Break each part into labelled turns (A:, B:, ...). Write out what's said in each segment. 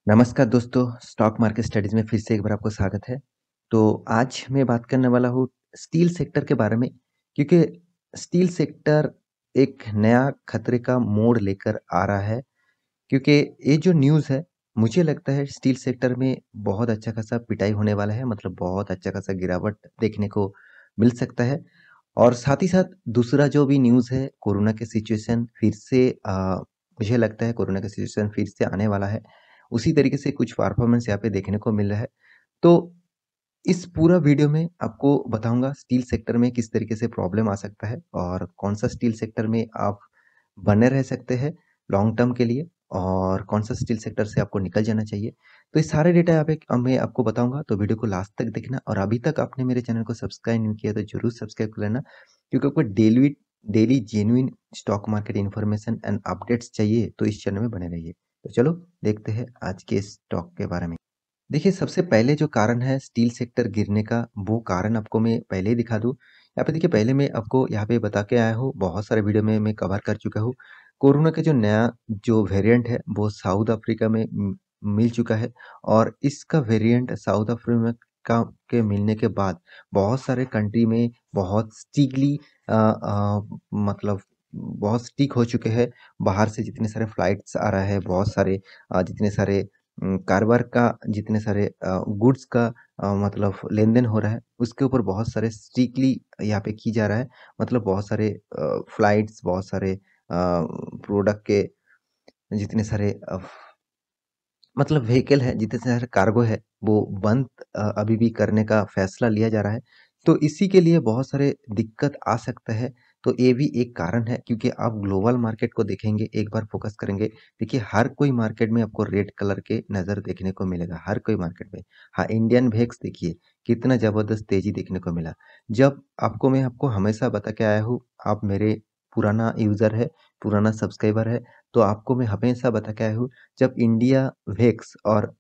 A: नमस्कार दोस्तों, stock market studies में फिर से एक बार आपको स्वागत है। तो आज मैं बात करने वाला हूँ स्टील सेक्टर के बारे में, क्योंकि स्टील सेक्टर एक नया खतरे का मोड़ लेकर आ रहा है। क्योंकि ये जो न्यूज़ है, मुझे लगता है स्टील सेक्टर में बहुत अच्छा खासा पिटाई होने वाला है, मतलब बहुत अच्छा खासा गिरावट देखने को मिल सकता है। और साथ ही साथ दूसरा जो भी न्यूज़ है, कोरोना की सिचुएशन फिर से मुझे लगता है कोरोना का सिचुएशन फिर से आने वाला है। उसी तरीके से कुछ परफॉर्मेंस यहाँ पे देखने को मिल रहा है। तो इस पूरा वीडियो में आपको बताऊँगा स्टील सेक्टर में किस तरीके से प्रॉब्लम आ सकता है और कौन-सा स्टील सेक्टर में आप बने रह सकते हैं लॉन्ग टर्म के लिए और कौन-सा स्टील सेक्टर से आपको निकल जाना चाहिए। तो ये सारे डेटा यहाँ पे मैं आपको बताऊँगा, तो वीडियो को लास्ट तक देखना और अभी तक आपने मेरे चैनल को सब्सक्राइब नहीं किया तो ज़रूर सब्सक्राइब कर लेना, क्योंकि आपको daily daily genuine stock market information and updates चाहिए तो इस चैनल में बने रहिए। तो चलो देखते हैं आज के स्टॉक के बारे में। देखिए, सबसे पहले जो कारण है स्टील सेक्टर गिरने का, वो कारण आपको मैं पहले ही दिखा दूँ। यहाँ पे देखिए, पहले मैं आपको यहाँ पे बता के आया हूँ, बहुत सारे वीडियो में मैं कवर कर चुका हूँ। कोरोना का जो नया जो वेरिएंट है, वो साउथ अफ्रीका में मिल चुका है और इसका वेरिएंट साउथ अफ्रीका के मिलने के बाद बहुत सारे कंट्री में बहुत स्ट्रिक्टली मतलब बहुत स्टिक हो चुके हैं। बाहर से जितने सारे फ्लाइट्स आ रहा है, बहुत सारे जितने सारे कारोबार का जितने सारे गुड्स का मतलब लेन-देन हो रहा है, उसके ऊपर बहुत सारे स्ट्रिक्टली यहाँ पे की जा रहा है। मतलब बहुत सारे फ्लाइट्स, बहुत सारे प्रोडक्ट के जितने सारे मतलब व्हीकल है, जितने सारे कार्गो है, वो बंद अभी भी करने का फैसला लिया जा रहा है। तो इसी के लिए बहुत सारे दिक्कत आ सकता है। तो ये भी एक कारण है, क्योंकि आप ग्लोबल मार्केट को देखेंगे, एक बार फ़ोकस करेंगे, देखिए हर कोई मार्केट में आपको रेड कलर के नज़र देखने को मिलेगा, हर कोई मार्केट में। हाँ, इंडियन वेक्स देखिए, कितना ज़बरदस्त तेज़ी देखने को मिला। जब मैं आपको हमेशा बता के आया हूँ, आप मेरे पुराना यूज़र है, पुराना सब्सक्राइबर है, तो आपको मैं हमेशा बता के आया हूँ, जब इंडिया वेक्स और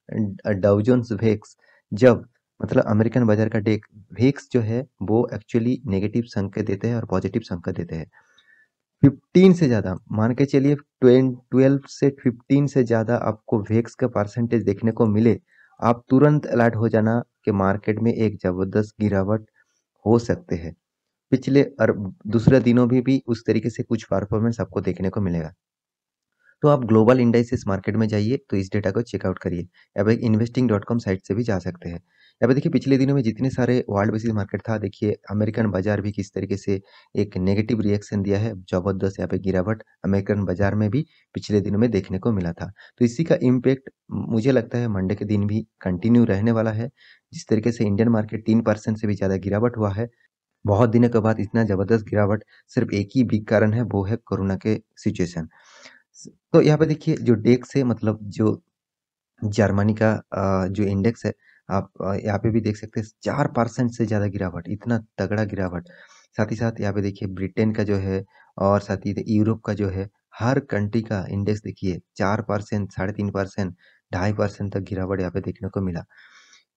A: डाउ जोन्स वेक्स जब मतलब अमेरिकन बाजार का डेक वेक्स जो है वो एक्चुअली नेगेटिव संकेत देते हैं और पॉजिटिव संकेत देते हैं। 15 से ज़्यादा मान के चलिए 12 से 15 से ज़्यादा आपको वेक्स का परसेंटेज देखने को मिले, आप तुरंत अलर्ट हो जाना कि मार्केट में एक ज़बरदस्त गिरावट हो सकते हैं। पिछले और दूसरे दिनों में भी उस तरीके से कुछ परफॉर्मेंस आपको देखने को मिलेगा। तो आप ग्लोबल इंडाइसेस मार्केट में जाइए तो इस डेटा को चेकआउट करिए, या फिर इन्वेस्टिंग.com साइट से भी जा सकते हैं। यहाँ पे देखिए पिछले दिनों में जितने सारे वर्ल्ड बेसिस मार्केट था, देखिए अमेरिकन बाजार भी किस तरीके से एक नेगेटिव रिएक्शन दिया है, जबरदस्त यहाँ पे गिरावट अमेरिकन बाजार में भी पिछले दिनों में देखने को मिला था। तो इसी का इम्पैक्ट मुझे लगता है मंडे के दिन भी कंटिन्यू रहने वाला है। जिस तरीके से इंडियन मार्केट 3% से भी ज़्यादा गिरावट हुआ है, बहुत दिनों के बाद इतना ज़बरदस्त गिरावट, सिर्फ एक ही बिग कारण है, वो है कोरोना के सिचुएशन। तो यहाँ पे देखिए जो डेक्स है, मतलब जो जर्मनी का जो इंडेक्स है, आप यहाँ पे भी देख सकते हैं 4% से ज़्यादा गिरावट, इतना तगड़ा गिरावट। साथ ही साथ यहाँ पे देखिए ब्रिटेन का जो है और साथ ही यूरोप का जो है, हर कंट्री का इंडेक्स देखिए 4%, 3.5%, 2.5% तक गिरावट यहाँ पे देखने को मिला।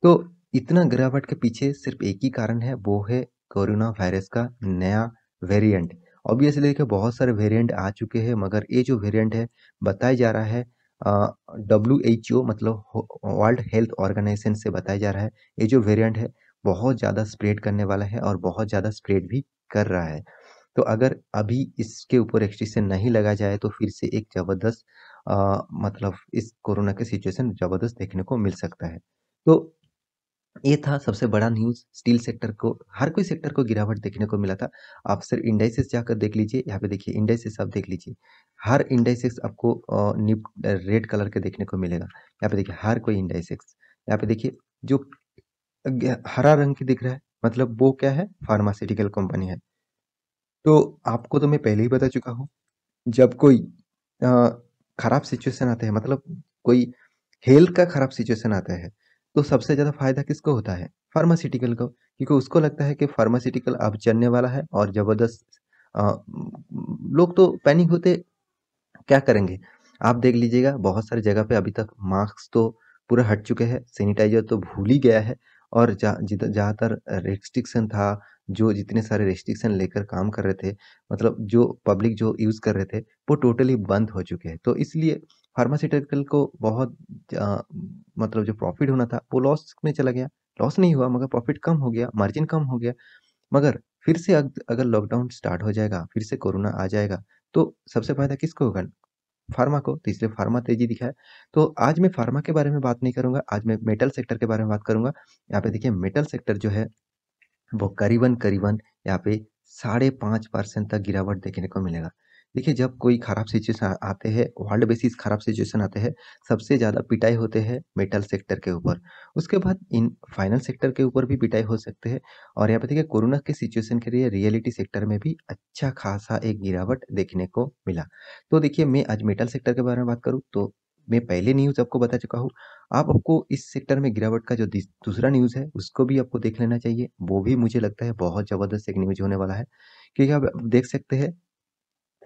A: तो इतना गिरावट के पीछे सिर्फ एक ही कारण है, वो है कोरोना वायरस का नया वेरिएंट। ऑब्वियसली देखिए बहुत सारे वेरिएंट आ चुके हैं, मगर ये जो वेरिएंट है बताया जा रहा है डब्ल्यूएचओ मतलब वर्ल्ड हेल्थ ऑर्गेनाइजेशन से बताया जा रहा है, ये जो वेरिएंट है बहुत ज़्यादा स्प्रेड करने वाला है और बहुत ज़्यादा स्प्रेड भी कर रहा है। तो अगर अभी इसके ऊपर रिस्ट्रिक्शन नहीं लगाया जाए तो फिर से एक ज़बरदस्त मतलब इस कोरोना के सिचुएशन ज़बरदस्त देखने को मिल सकता है। तो ये था सबसे बड़ा न्यूज़, स्टील सेक्टर को, हर कोई सेक्टर को गिरावट देखने को मिला था। आप सिर्फ इंडाइसेस जाकर देख लीजिए, यहाँ पे देखिए इंडाइसेस आप देख लीजिए। हर इंडाइसेस आपको रेड कलर के देखने को मिलेगा। यहाँ पे देखिए हर कोई इंडाइसेस, यहाँ पे देखिए जो हरा रंग की दिख रहा है, मतलब वो क्या है, फार्मास्यूटिकल कंपनी है। तो आपको तो मैं पहले ही बता चुका हूँ, जब कोई अ, खराब सिचुएशन आता है, मतलब कोई हेल्थ का खराब सिचुएशन आता है, तो सबसे ज़्यादा फ़ायदा किसको होता है? फार्मास्यूटिकल को, क्योंकि उसको लगता है कि फार्मास्यूटिकल अब चलने वाला है और ज़बरदस्त लोग तो पैनिक होते, क्या करेंगे? आप देख लीजिएगा बहुत सारी जगह पे अभी तक मास्क तो पूरा हट चुके हैं, सैनिटाइज़र तो भूल ही गया है और ज़्यादातर रिस्ट्रिक्शन था, जो जितने सारे रिस्ट्रिक्शन लेकर काम कर रहे थे, मतलब जो पब्लिक जो यूज़ कर रहे थे, वो टोटली बंद हो चुके हैं। तो इसलिए फार्मास्यूटिकल को बहुत मतलब जो प्रॉफिट होना था वो लॉस में चला गया। लॉस नहीं हुआ मगर प्रॉफिट कम हो गया, मार्जिन कम हो गया। मगर फिर से अगर लॉकडाउन स्टार्ट हो जाएगा, फिर से कोरोना आ जाएगा, तो सबसे फ़ायदा किसको होगा? फार्मा को। तो इसलिए फार्मा तेज़ी दिखाया। तो आज मैं फार्मा के बारे में बात नहीं करूँगा, आज मैं मेटल सेक्टर के बारे में बात करूँगा। यहाँ पे देखिए मेटल सेक्टर जो है वो करीबन-करीबन यहाँ पे 5.5% तक गिरावट देखने को मिलेगा। देखिए जब कोई खराब सिचुएशन आते हैं, वर्ल्ड बेसिस खराब सिचुएशन आते हैं, सबसे ज़्यादा पिटाई होते हैं मेटल सेक्टर के ऊपर। उसके बाद इन फाइनेंस सेक्टर के ऊपर भी पिटाई हो सकते हैं और यहाँ पे देखिए कोरोना के सिचुएशन के लिए रियलिटी सेक्टर में भी अच्छा खासा एक गिरावट देखने को मिला। तो देखिए मैं आज मेटल सेक्टर के बारे में बात करूँ तो मैं पहले न्यूज़ आपको बता चुका हूँ। आपको इस सेक्टर में गिरावट का जो दूसरा न्यूज़ है, उसको भी आपको देख लेना चाहिए। वो भी मुझे लगता है बहुत ज़बरदस्त एक न्यूज़ होने वाला है, क्योंकि आप देख सकते हैं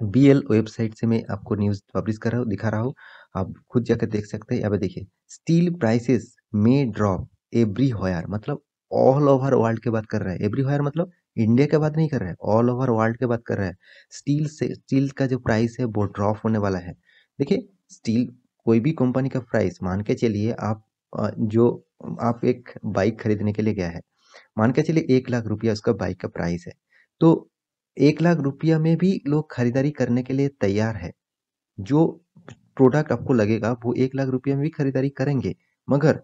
A: बीएल वेबसाइट से मैं आपको न्यूज़ पब्लिश कर रहा हूँ, दिखा रहा हूँ। आप खुद जाकर देख सकते हैं। यहाँ पे देखिए, स्टील प्राइसेस में ड्रॉप एवरीव्हेयर, मतलब ऑल ओवर वर्ल्ड की बात कर रहा है। एवरीव्हेयर मतलब इंडिया की बात नहीं कर रहा है, ऑल ओवर वर्ल्ड की बात कर रहा है। स्टील का जो प्राइस है वो ड्रॉप होने वाला है। देखिए, स्टील कोई भी कंपनी का प्राइस मान के चलिए आप एक बाइक खरीदने के लिए गया है। मान के चलिए 1 लाख रुपया उसका बाइक का प्राइस है। तो 1 लाख रुपया में भी लोग खरीदारी करने के लिए तैयार है। जो प्रोडक्ट आपको लगेगा वो 1 लाख रुपये में भी खरीदारी करेंगे। मगर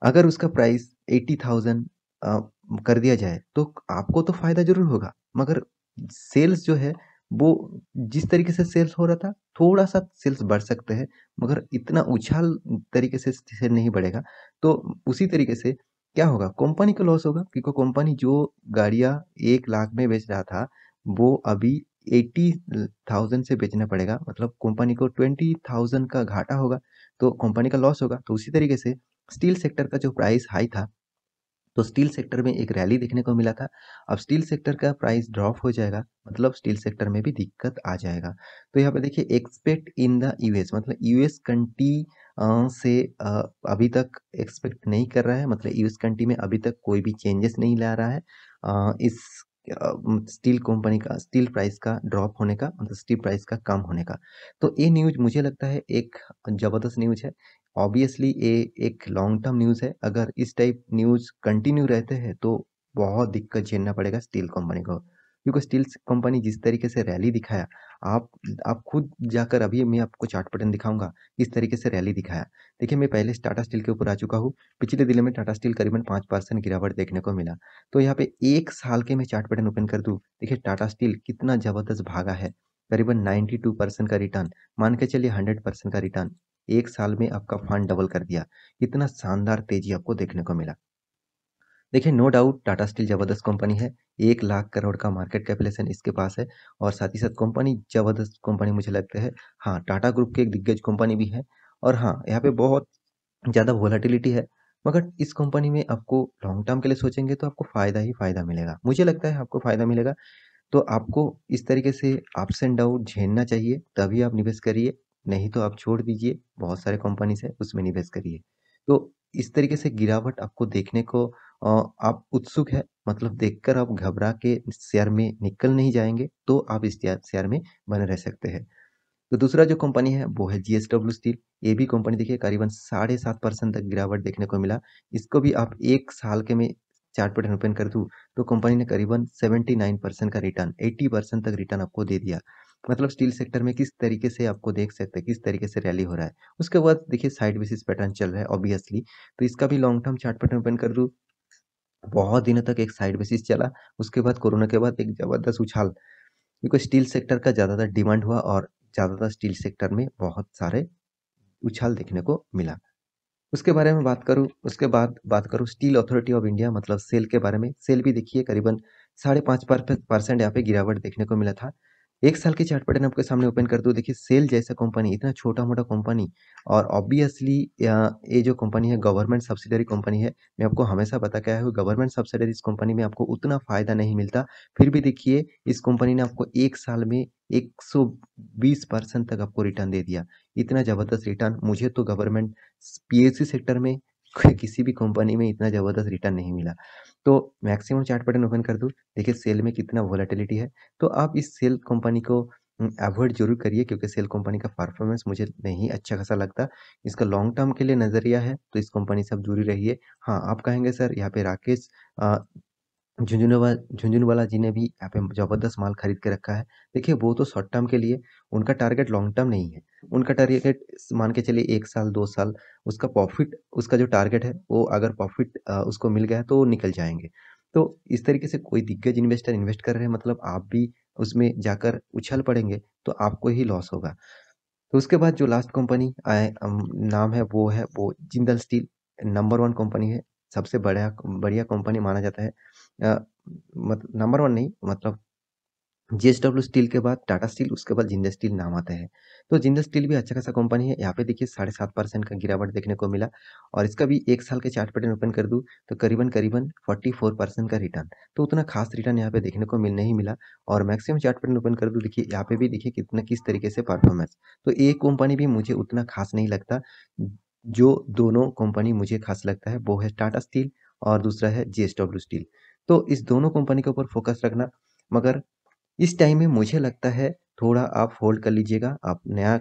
A: अगर उसका प्राइस 80,000 अ, कर दिया जाए तो आपको तो फ़ायदा ज़रूर होगा। मगर सेल्स जो है वो जिस तरीके से सेल्स हो रहा था, थोड़ा-सा सेल्स बढ़ सकते हैं, मगर इतना उछाल तरीके से सेल नहीं बढ़ेगा। तो उसी तरीके से क्या होगा? कंपनी को लॉस होगा, क्योंकि कंपनी जो गाड़ियाँ 1 लाख में बेच रहा था, वो अभी 80,000 से बेचना पड़ेगा। मतलब कंपनी को 20,000 का घाटा होगा, तो कंपनी का लॉस होगा। तो उसी तरीके से स्टील सेक्टर का जो प्राइस हाई था, तो स्टील सेक्टर में एक रैली देखने को मिला था। अब स्टील सेक्टर का प्राइस ड्रॉप हो जाएगा, मतलब स्टील सेक्टर में भी दिक्कत आ जाएगा। तो यहाँ पे देखिए एक्सपेक्ट इन द यूएस, मतलब यूएस कंट्री से अभी तक एक्सपेक्ट नहीं कर रहा है, मतलब यूएस कंट्री में अभी तक कोई भी चेंजेस नहीं ला रहा है। इस स्टील कंपनी का स्टील प्राइस का ड्रॉप होने का, मतलब स्टील प्राइस का कम होने का। तो ये न्यूज़ मुझे लगता है एक ज़बरदस्त न्यूज़ है। ऑब्वियसली ये एक लॉन्ग टर्म न्यूज़ है। अगर इस टाइप न्यूज़ कंटिन्यू रहते हैं तो बहुत दिक्कत झेलना पड़ेगा स्टील कंपनी को। क्योंकि स्टील कंपनी जिस तरीके से रैली दिखाया, आप आप खुद जाकर अभी मैं आपको चार्ट पैटर्न दिखाऊँगा, किस तरीके से रैली दिखाया। देखिए मैं पहले टाटा स्टील के ऊपर आ चुका हूँ। पिछले दिनों में टाटा स्टील करीबन 5% गिरावट देखने को मिला। तो यहाँ पे 1 साल के मैं चार्ट पैटर्न ओपन कर दूँ, देखिए टाटा स्टील कितना ज़बरदस्त भागा है। करीबन 92% का रिटर्न, मान के चलिए 100% का रिटर्न। 1 साल में आपका फंड डबल कर दिया। इतना शानदार तेज़ी आपको देखने को मिला। देखिए नो डाउट टाटा स्टील ज़बरदस्त कंपनी है। 1 लाख करोड़ का मार्केट कैपिटलाइज़ेशन इसके पास है और साथ ही साथ कंपनी ज़बरदस्त कंपनी मुझे लगता है। हाँ, टाटा ग्रुप की एक दिग्गज कंपनी भी है और हाँ, यहाँ पे बहुत ज़्यादा वोलेटिलिटी है। मगर इस कंपनी में आपको लॉन्ग टर्म के लिए सोचेंगे तो आपको फ़ायदा ही फ़ायदा मिलेगा। मुझे लगता है आपको फ़ायदा मिलेगा। तो आपको इस तरीके से अप्स एंड डाउन झेलना चाहिए, तभी आप निवेश करिए, नहीं तो आप छोड़ दीजिए, बहुत सारे कंपनीज़ है, उसमें निवेश करिए। तो इस तरीके से गिरावट आपको देखने को आप उत्सुक हैं, मतलब देखकर आप घबरा के शेयर में निकल नहीं जाएँगे, तो आप इस शेयर में बने रह सकते हैं। तो दूसरा जो कंपनी है, वो है जीएसडब्ल्यू स्टील। ये भी कंपनी देखिए करीबन 7.5% तक गिरावट देखने को मिला। इसको भी आप 1 साल के में चार्ट पैटर्न ओपन कर दूँ, तो कंपनी ने करीबन 79% का रिटर्न, 80% तक रिटर्न आपको दे दिया। मतलब स्टील सेक्टर में किस तरीके से आपको देख सकते हैं, किस तरीके से रैली हो रहा है। उसके बाद देखिए साइड वेसिस पैटर्न चल रहा है ऑब्वियसली, तो इसका भी long term chart pattern open कर दूँ, बहुत दिनों तक एक साइड वेसिस चला, उसके बाद कोरोना के बाद एक ज़बरदस्त उछाल, क्योंकि स्टील सेक्टर का ज़्यादातर डिमांड हुआ और ज़्यादातर स्टील सेक्टर में बहुत सारे उछाल देखने को मिला। उसके बारे में बात करूँ, उसके बाद बात करूँ स्टील अथॉरिटी ऑफ इंडिया, मतलब सेल के बारे में। सेल भी देखिए करीबन 5.5% यहाँ पे गिरावट देखने को मिला था। 1 साल की चार्ट पैटर्न आपके सामने ओपन कर दूँ, देखिए सेल जैसा कंपनी, इतना छोटा-मोटा कंपनी और ऑब्वियसली ये जो कंपनी है गवर्नमेंट सब्सिडियरी कंपनी है। मैं आपको हमेशा बता के आया हूँ गवर्नमेंट सब्सिडियरी इस कंपनी में आपको उतना फ़ायदा नहीं मिलता। फिर भी देखिए इस कंपनी ने आपको 1 साल में 120% तक आपको रिटर्न दे दिया। इतना ज़बरदस्त रिटर्न मुझे तो गवर्नमेंट पीएसयू सेक्टर में किसी भी कंपनी में इतना ज़बरदस्त रिटर्न नहीं मिला। तो मैक्सिमम चार्ट पैटर्न ओपन कर दूँ, देखिए सेल में कितना वोलेटिलिटी है। तो आप इस सेल कंपनी को अवॉइड ज़रूर करिए क्योंकि सेल कंपनी का परफॉर्मेंस मुझे नहीं अच्छा खासा लगता। इसका लॉन्ग टर्म के लिए नज़रिया है तो इस कंपनी से आप दूर ही रहिए। हाँ, आप कहेंगे सर यहाँ पे राकेश अ, झुनझुनवाला जी ने भी यहाँ पे ज़बरदस्त माल खरीद के रखा है। देखिए वो तो शॉर्ट टर्म के लिए, उनका टारगेट लॉन्ग टर्म नहीं है। उनका टारगेट मान के चलिए 1 साल, 2 साल उसका प्रॉफ़िट उसका जो टारगेट है वो अगर प्रॉफ़िट उसको मिल गया है तो वो निकल जाएँगे। तो इस तरीके से कोई दिग्गज इन्वेस्टर इन्वेस्ट कर रहे हैं मतलब आप भी उसमें जाकर उछल पड़ेंगे तो आपको ही लॉस होगा। तो उसके बाद जो लास्ट कंपनी नाम है वो जिंदल स्टील नंबर 1 कंपनी है। सबसे बढ़िया कंपनी माना जाता है। अ, नंबर 1 नहीं मतलब जेएसडब्ल्यू स्टील के बाद टाटा स्टील उसके बाद जिंदल स्टील नाम आता है। तो जिंदल स्टील भी अच्छा खासा कंपनी है। यहाँ पे देखिए 7.5% का गिरावट देखने को मिला और इसका भी 1 साल के चार्ट पैटर्न ओपन कर दूँ तो करीबन-करीबन 44% का रिटर्न। तो उतना खास रिटर्न यहाँ पे देखने को नहीं मिला और मैक्सिमम चार्ट पैटर्न ओपन कर दूँ देखिए यहाँ पे भी देखिए कितना किस तरीके से परफॉर्मेंस। तो ये कंपनी भी मुझे उतना खास नहीं लगता। जो दोनों कंपनी मुझे खास लगता है वो है टाटा स्टील और दूसरा है जेएसडब्ल्यू स्टील। तो इस दोनों कंपनी के ऊपर फोकस रखना मगर इस टाइम में मुझे लगता है थोड़ा आप होल्ड कर लीजिएगा। आप नया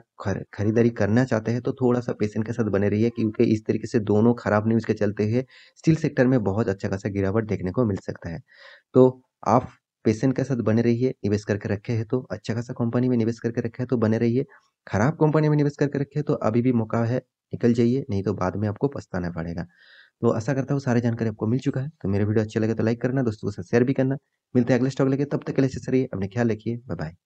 A: खरीदारी करना चाहते हैं तो थोड़ा-सा पेशेंस के साथ बने रहिए क्योंकि इस तरीके से दोनों खराब न्यूज़ के चलते हुए स्टील सेक्टर में बहुत अच्छा खासा गिरावट देखने को मिल सकता है। तो आप पेशेंस के साथ बने रहिए, निवेश करके रखे हैं तो अच्छा खासा कंपनी में निवेश करके रखे हैं तो बने रहिए। खराब कंपनी में निवेश करके रखे हैं तो अभी भी मौका है, निकल जाइए नहीं तो बाद में आपको पछताना पड़ेगा। तो आशा करता हूँ सारी जानकारी आपको मिल चुका है। तो मेरा वीडियो अच्छा लगे तो लाइक करना, दोस्तों के साथ शेयर भी करना। मिलते हैं अगले स्टॉक लेके, तब तक के लिए अच्छे से रहिए, अपने ख्याल रखिए। Bye bye.